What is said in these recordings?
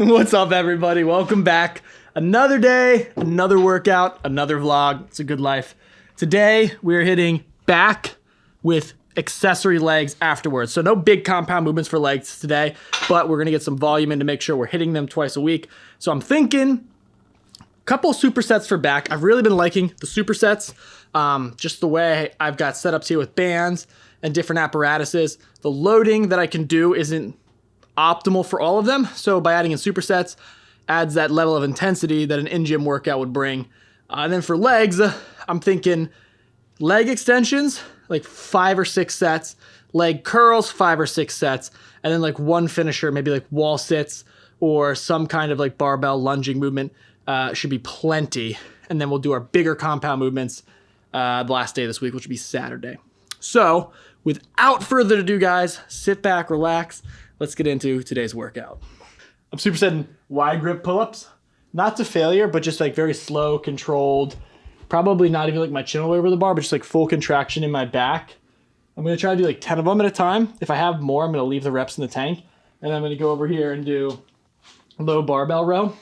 What's up, everybody? Welcome back. Another day, another workout, another vlog. It's a good life. Today, we're hitting back with accessory legs afterwards. So no big compound movements for legs today, but we're gonna get some volume in to make sure we're hitting them twice a week. So I'm thinking a couple supersets for back. I've really been liking the supersets, just the way I've got setups here with bands and different apparatuses. The loading that I can do isn't optimal for all of them. So by adding in supersets, adds that level of intensity that an in-gym workout would bring. And then for legs, I'm thinking leg extensions, like 5 or 6 sets, leg curls, 5 or 6 sets, and then like one finisher, maybe like wall sits or some kind of like barbell lunging movement should be plenty. And then we'll do our bigger compound movements the last day of this week, which will be Saturday. So without further ado, guys, sit back, relax. Let's get into today's workout. I'm supersetting wide grip pull-ups, not to failure, but just like very slow, controlled, probably not even like my chin all the way over the bar, but just like full contraction in my back. I'm gonna try to do like 10 of them at a time. If I have more, I'm gonna leave the reps in the tank. And I'm gonna go over here and do low barbell row.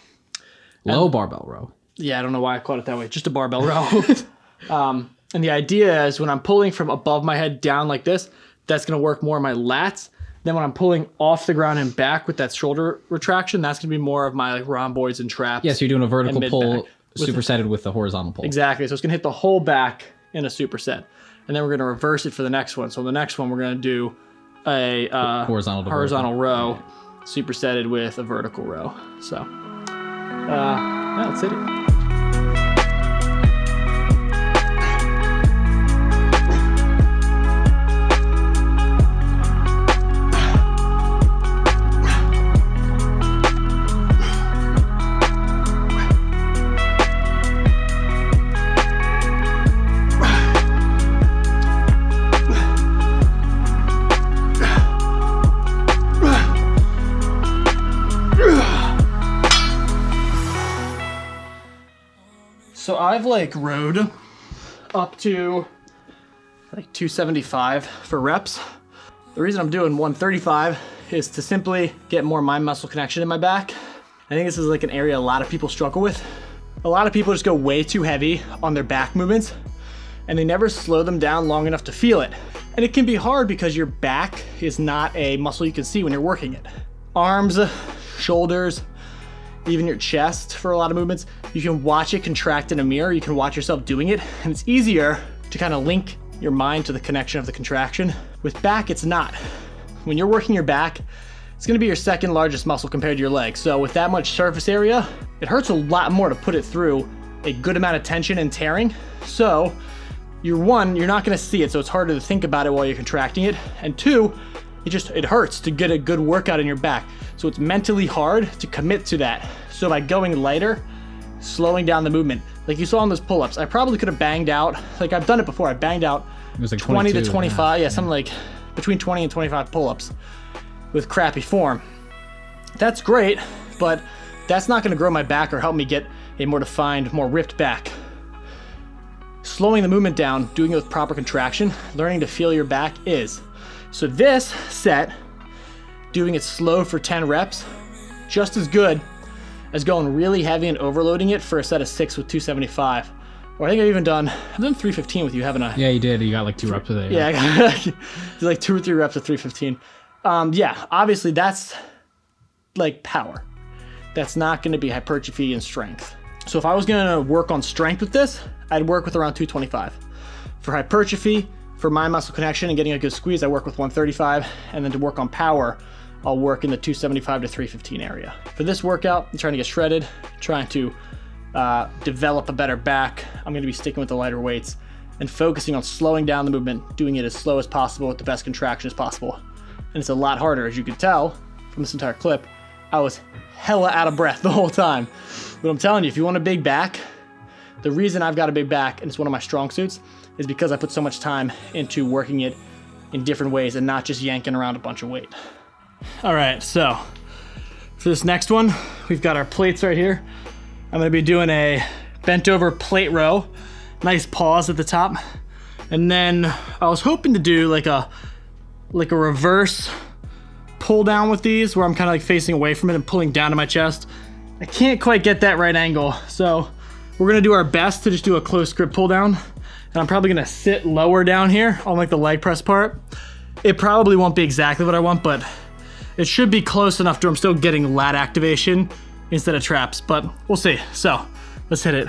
Low barbell row. Yeah, I don't know why I called it that way, just a barbell row. And the idea is when I'm pulling from above my head down like this, that's gonna work more on my lats. Then when I'm pulling off the ground and back with that shoulder retraction, that's gonna be more of my like rhomboids and traps. Yeah, so you're doing a vertical pull supersetted with the horizontal pull. Exactly, so it's gonna hit the whole back in a superset. And then we're gonna reverse it for the next one. So the next one, we're gonna do a horizontal row supersetted with a vertical row. So, yeah, let's hit it. So I've like rode up to like 275 for reps. The reason I'm doing 135 is to simply get more mind muscle connection in my back. I think this is like an area a lot of people struggle with. A lot of people just go way too heavy on their back movements and they never slow them down long enough to feel it. And it can be hard because your back is not a muscle you can see when you're working it. Arms, shoulders, even your chest for a lot of movements, you can watch it contract in a mirror, you can watch yourself doing it, and it's easier to kind of link your mind to the connection of the contraction. With back, it's not. When you're working your back, it's gonna be your second largest muscle compared to your legs. So with that much surface area, it hurts a lot more to put it through a good amount of tension and tearing. So you're not gonna see it, so it's harder to think about it while you're contracting it. And 2, it hurts to get a good workout in your back. So it's mentally hard to commit to that. So by going lighter, slowing down the movement, like you saw on those pull-ups, I probably could have banged out, like I've done it before, I banged out it was like 20 to 25, yeah, something like between 20 and 25 pull-ups with crappy form. That's great, but that's not gonna grow my back or help me get a more defined, more ripped back. Slowing the movement down, doing it with proper contraction, learning to feel your back is. So this set, doing it slow for 10 reps, just as good as going really heavy and overloading it for a set of 6 with 275. Or I think I've done 315 with you, haven't I? Yeah, you did. You got like 2 reps of it. Yeah, I got like 2 or 3 reps of 315. Yeah, obviously that's like power. That's not gonna be hypertrophy and strength. So if I was gonna work on strength with this, I'd work with around 225. For hypertrophy, for mind muscle connection and getting a good squeeze, I work with 135. And then to work on power, I'll work in the 275 to 315 area. For this workout, I'm trying to get shredded, trying to develop a better back. I'm gonna be sticking with the lighter weights and focusing on slowing down the movement, doing it as slow as possible with the best contraction as possible. And it's a lot harder, as you can tell from this entire clip. I was hella out of breath the whole time. But I'm telling you, if you want a big back, the reason I've got a big back, and it's one of my strong suits, is because I put so much time into working it in different ways and not just yanking around a bunch of weight. All right, so for this next one, we've got our plates right here. I'm gonna be doing a bent over plate row, nice pause at the top. And then I was hoping to do like a reverse pull down with these where I'm kind of like facing away from it and pulling down to my chest. I can't quite get that right angle. So we're gonna do our best to just do a close grip pull down. And I'm probably gonna sit lower down here on like the leg press part. It probably won't be exactly what I want, but it should be close enough to I'm still getting lat activation instead of traps, but we'll see. So let's hit it.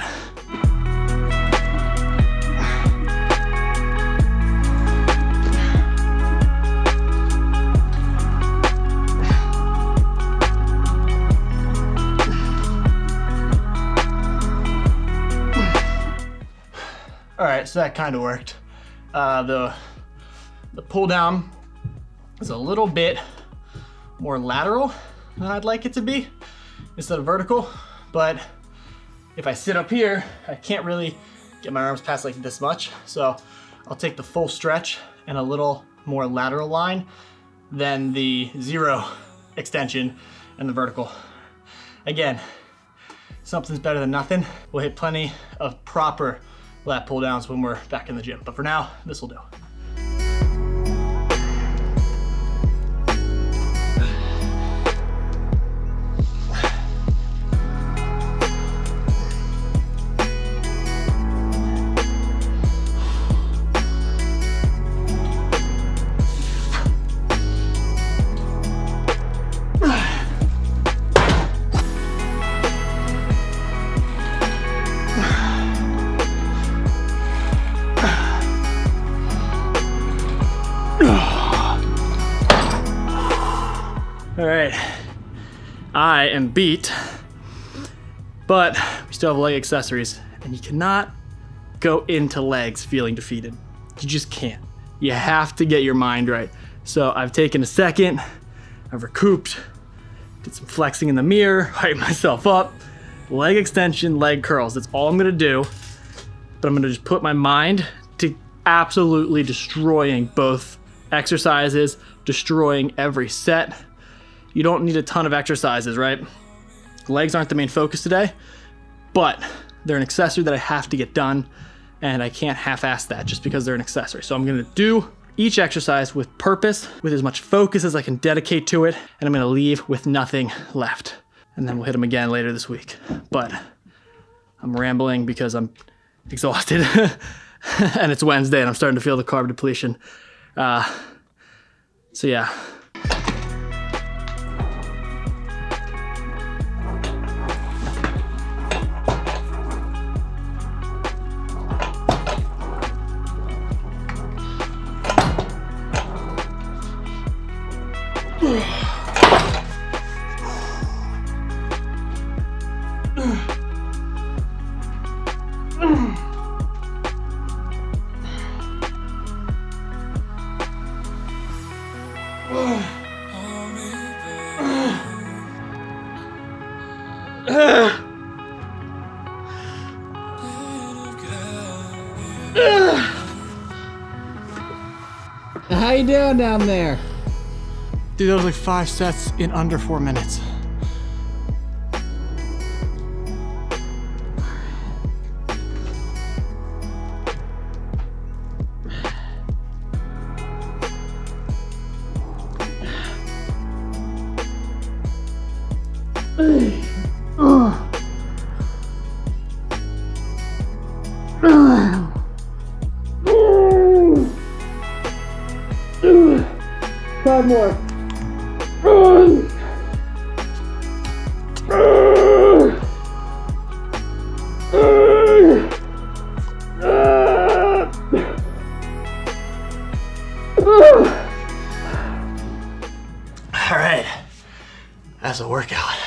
All right, so that kind of worked. The pull down is a little bit more lateral than I'd like it to be instead of vertical, but if I sit up here, I can't really get my arms past like this much. So I'll take the full stretch and a little more lateral line than the zero extension and the vertical. Again, something's better than nothing. We'll hit plenty of proper lat pull downs when we're back in the gym. But for now, this will do. All right, I am beat, but we still have leg accessories, and you cannot go into legs feeling defeated. You just can't. You have to get your mind right. So I've taken a second, I've recouped, did some flexing in the mirror, hyped myself up, leg extension, leg curls. That's all I'm gonna do, but I'm gonna just put my mind to absolutely destroying both exercises, destroying every set. You don't need a ton of exercises, right? Legs aren't the main focus today, but they're an accessory that I have to get done, and I can't half-ass that just because they're an accessory. So I'm gonna do each exercise with purpose, with as much focus as I can dedicate to it, and I'm gonna leave with nothing left. And then we'll hit them again later this week. But I'm rambling because I'm exhausted, and it's Wednesday, and I'm starting to feel the carb depletion. So yeah. How you doing down there? Dude, that was like 5 sets in under 4 minutes. Five more. All right, that's a workout.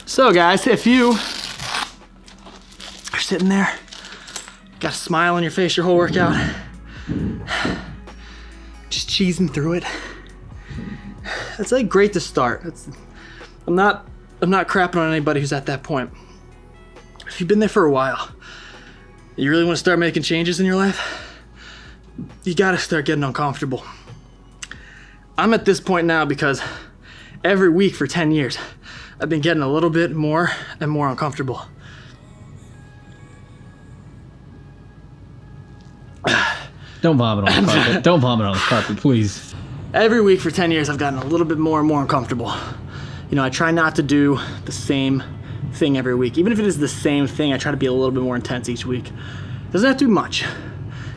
So guys, if you are sitting there, got a smile on your face your whole workout, just cheesing through it, it's like great to start. I'm not crapping on anybody who's at that point. If you've been there for a while, you really want to start making changes in your life, you gotta start getting uncomfortable. I'm at this point now because every week for 10 years, I've been getting a little bit more and more uncomfortable. Don't vomit on the carpet. Don't vomit on the carpet, please. Every week for 10 years, I've gotten a little bit more and more uncomfortable. You know, I try not to do the same thing every week. Even if it is the same thing, I try to be a little bit more intense each week. Doesn't have to do much.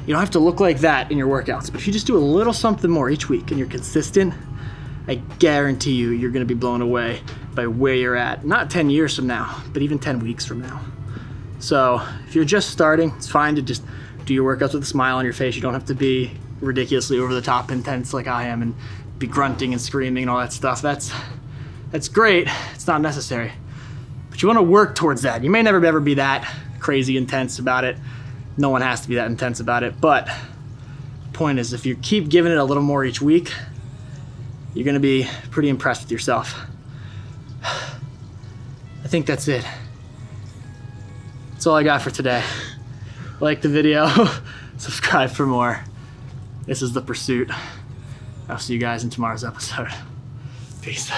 You don't have to look like that in your workouts, but if you just do a little something more each week and you're consistent, I guarantee you, you're gonna be blown away by where you're at. Not 10 years from now, but even 10 weeks from now. So if you're just starting, it's fine to just do your workouts with a smile on your face. You don't have to be ridiculously over the top intense like I am and be grunting and screaming and all that stuff. That's great, it's not necessary. But you wanna work towards that. You may never ever be that crazy intense about it. No one has to be that intense about it, but the point is if you keep giving it a little more each week, you're gonna be pretty impressed with yourself. I think that's it. That's all I got for today. Like the video, subscribe for more. This is The Pursuit. I'll see you guys in tomorrow's episode. Peace.